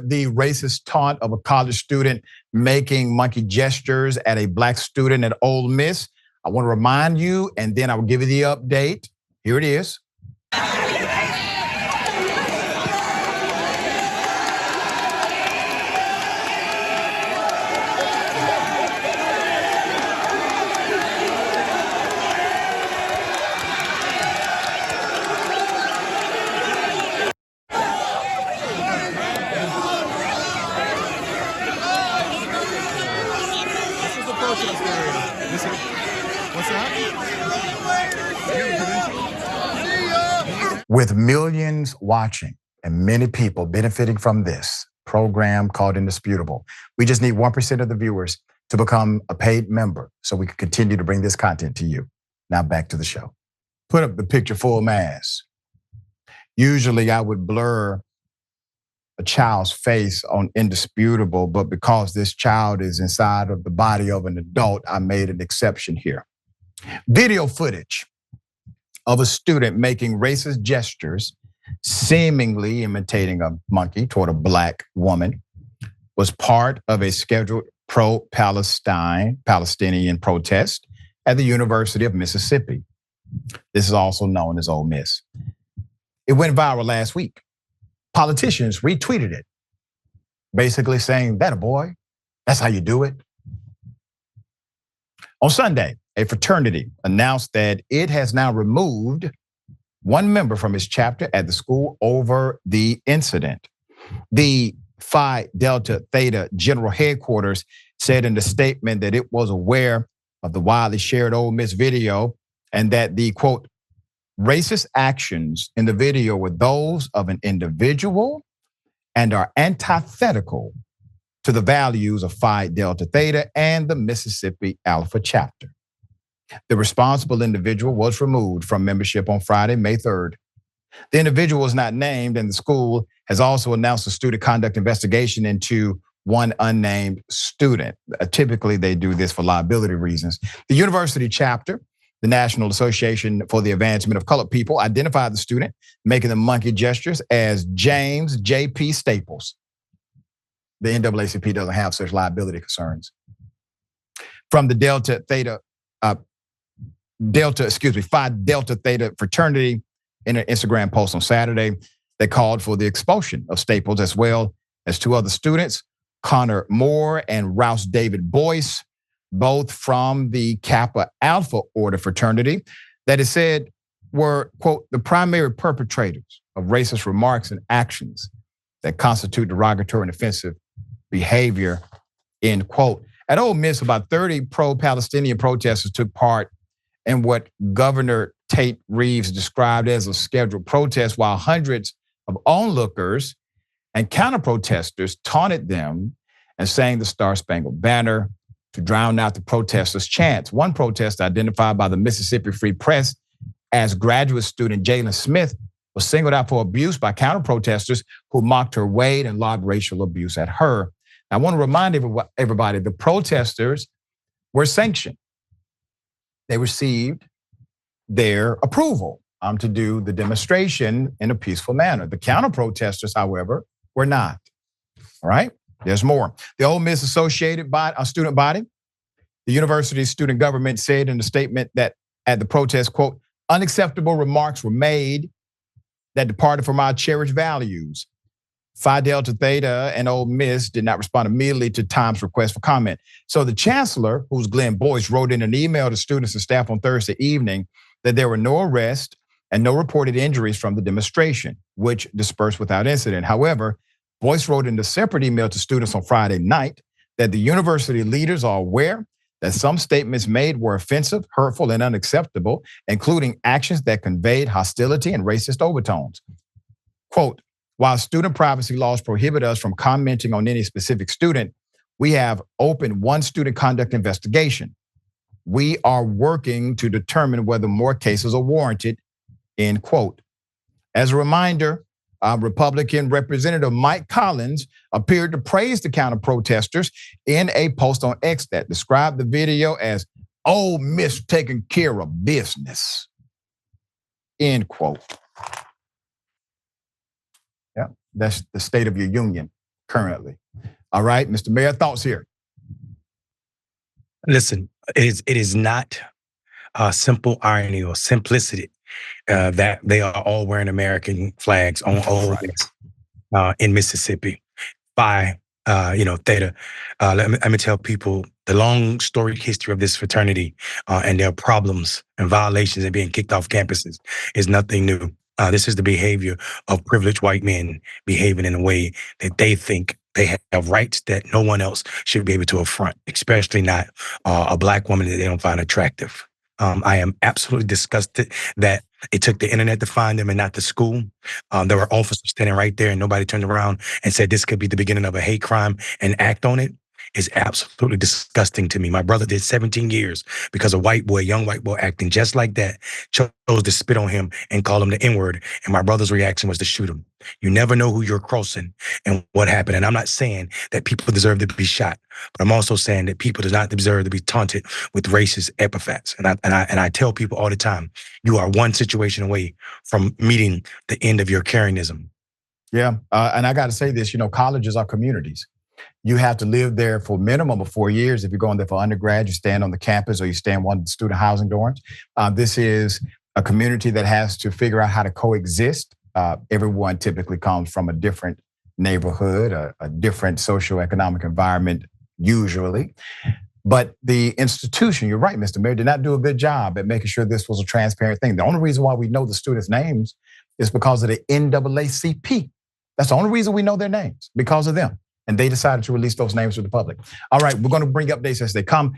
The racist taunt of a college student making monkey gestures at a black student at Ole Miss. I want to remind you, and then I will give you the update. Here it is. With millions watching and many people benefiting from this program called Indisputable, we just need 1% of the viewers to become a paid member so we can continue to bring this content to you. Now back to the show. Put up the picture full mass. Usually I would blur a child's face on Indisputable, but because this child is inside of the body of an adult, I made an exception here. Video footage of a student making racist gestures, seemingly imitating a monkey toward a black woman, was part of a scheduled pro-Palestinian protest at the University of Mississippi. This is also known as Ole Miss. It went viral last week. Politicians retweeted it, basically saying, "That a boy, that's how you do it." On Sunday, a fraternity announced that it has now removed one member from its chapter at the school over the incident. The Phi Delta Theta General Headquarters said in the statement that it was aware of the widely shared Ole Miss video and that the, quote, racist actions in the video were those of an individual and are antithetical to the values of Phi Delta Theta and the Mississippi Alpha chapter. The responsible individual was removed from membership on Friday, May 3rd. The individual was not named, and the school has also announced a student conduct investigation into one unnamed student. Typically, they do this for liability reasons. The university chapter, the National Association for the Advancement of Colored People, identified the student making the monkey gestures as James J.P. Staples. The NAACP doesn't have such liability concerns. From the Phi Delta Theta fraternity, in an Instagram post on Saturday, they called for the expulsion of Staples as well as two other students, Connor Moore and Rouse David Boyce, both from the Kappa Alpha Order fraternity, that is said were, quote, the primary perpetrators of racist remarks and actions that constitute derogatory and offensive behavior, end quote. At Ole Miss, about 30 pro-Palestinian protesters took part in what Governor Tate Reeves described as a scheduled protest, while hundreds of onlookers and counter-protesters taunted them and sang the Star-Spangled Banner to drown out the protesters' chants. One protester, identified by the Mississippi Free Press as graduate student Jalen Smith, was singled out for abuse by counter-protesters who mocked her weight and lobbed racial abuse at her. I want to remind everybody, the protesters were sanctioned. They received their approval to do the demonstration in a peaceful manner. The counter-protesters, however, were not. All right, there's more. The Ole Miss Associated Student Body, the university's student government, said in a statement that at the protest, quote, unacceptable remarks were made that departed from our cherished values. Phi Delta Theta and Ole Miss did not respond immediately to Time's request for comment. So the chancellor, who's Glenn Boyce, wrote in an email to students and staff on Thursday evening that there were no arrests and no reported injuries from the demonstration, which dispersed without incident. However, Boyce wrote in a separate email to students on Friday night that the university leaders are aware that some statements made were offensive, hurtful, and unacceptable, including actions that conveyed hostility and racist overtones. Quote, while student privacy laws prohibit us from commenting on any specific student, we have opened one student conduct investigation. We are working to determine whether more cases are warranted, end quote. As a reminder, Republican Representative Mike Collins appeared to praise the counter-protesters in a post on X that described the video as Ole Miss taking care of business, end quote. Yeah, that's the State of your union currently. All right, Mr. Mayor, thoughts here? Listen, it is not simple irony or simplicity that they are all wearing American flags on Ole Miss in Mississippi by Theta. Let me tell people the long storied history of this fraternity and their problems and violations and being kicked off campuses is nothing new. This is the behavior of privileged white men behaving in a way that they think they have rights that no one else should be able to affront, especially not a black woman that they don't find attractive. I am absolutely disgusted that it took the internet to find them and not the school. There were officers standing right there and nobody turned around and said this could be the beginning of a hate crime and act on it. Is absolutely disgusting to me. My brother did 17 years because a young white boy acting just like that, chose to spit on him and call him the N-word. And my brother's reaction was to shoot him. You never know who you're crossing and what happened. And I'm not saying that people deserve to be shot, but I'm also saying that people do not deserve to be taunted with racist epithets. And I tell people all the time, you are one situation away from meeting the end of your Karienism. Yeah, and I got to say this, colleges are communities. You have to live there for a minimum of 4 years. If you're going there for undergrad, you stand on the campus or you stay in one of the student housing dorms. This is a community that has to figure out how to coexist. Everyone typically comes from a different neighborhood, a different socioeconomic environment, usually. But the institution, you're right, Mr. Mayor, did not do a good job at making sure this was a transparent thing. The only reason why we know the students' names is because of the NAACP. That's the only reason we know their names, because of them. And they decided to release those names to the public. All right, we're going to bring updates as they come.